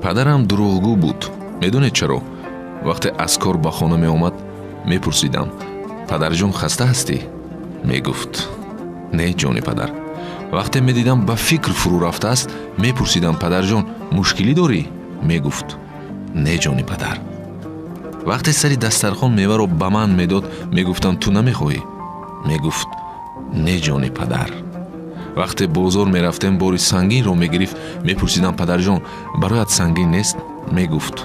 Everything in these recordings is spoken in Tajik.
падарам дурӯғгӯ буд. Медонед чаро? Вақте аз кор ба хона меомад, мепурсидам: падарҷон, хаста ҳастӣ? Мегуфт: не ҷони падар. Вақте медидам ба фикр фурӯ рафтааст, мепурсидам: падарҷон, мушкилӣ дорӣ? Мегуфт: не ҷони падар. вақте сари дастархон меваро ба ман медод, мегуфтам: ту намехоҳӣ? Мегуфт: не ҷони падар. вақте бозор мерафтем, бори сангинро мегирифт, мепурсидам: падарҷон, бароят сангин нест? Мегуфт: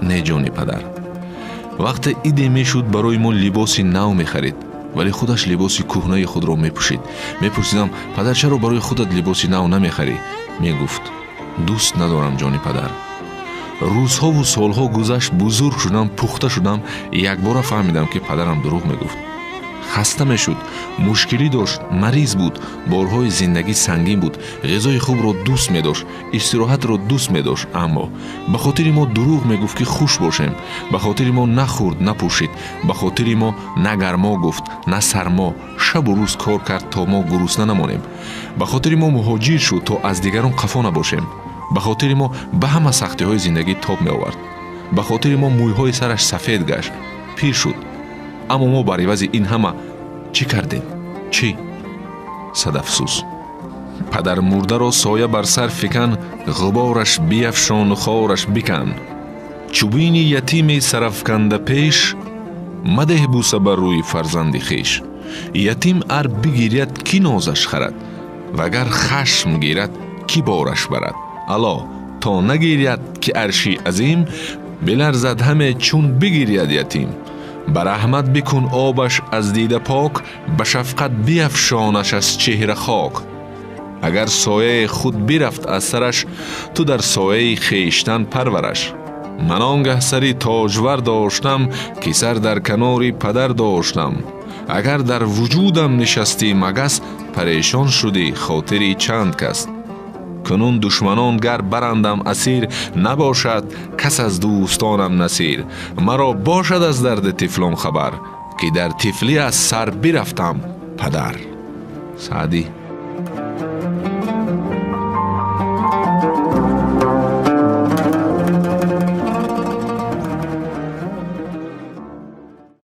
не ҷони падар. вақте иде мешуд, барои мо либоси нав мехарид, вале худаш либоси кӯҳнаи худро мепӯшид. Мепурсидам: падар, чаро барои худат либоси нав намехарӣ? Мегуфт: дӯст надорам, ҷони падар. рӯзҳову солҳо гузашт, бузург шудам, пухта шудам. Якбора фаҳмидам, ки падарам дурӯғ мегуфт. хаста мешуд, мушкилӣ дошт, мариз буд, борҳои зиндагӣ сангин буд, ғизои хубро дӯст медошт, истироҳатро дӯст медошт, аммо ба хотири мо дурӯғ мегуфт, ки хуш бошем. Ба хотири мо нахӯрд, напӯшид, ба хотири мо на гармо гуфт, на сармо, шабу рӯз кор кард, то мо гурусна намонем. Ба хотири мо муҳоҷир шуд, то аз дигарон қафо набошем. ба хотири мо ба ҳама сахтиҳои зиндагӣ тоб меовард. ба хотири мо мӯйҳои сараш сафед гашт, пир шуд. аммо мо бар ивази ин ҳама чӣ кардем? Чӣ? садафсӯс. падар мурдаро соя бар сар фикан, ғубораш биафшон, хораш бикан. чӯбини ятими сарафканда пеш, мадеҳ буса бар рӯи фарзанди хеш. ятим ар бигиряд, кӣ нозаш харад? вагар хашм гирад, кӣ бораш барад? алло, то нагиряд, ки арши азим, биларзад ҳаме чун бигиряд ятим. ба раҳмат бикун обаш аз дида пок, ба шафқат биафшонаш аз чеҳра хок. агар сояи худ бирафт аз сараш, ту дар сояи хештан парвараш. ман он гаҳ сари тоҷвар доштам, ки сар дар канори падар доштам. агар дар вуҷудам нишастӣ магас, парешон шудӣ хотири чанд кас. کنون دشمنان گر برندم اسیر، نباشد کس از دوستانم نصیر. مرا باشد از درد طفلان خبر، که در طفلی از سر برفتم پدر. سعدی.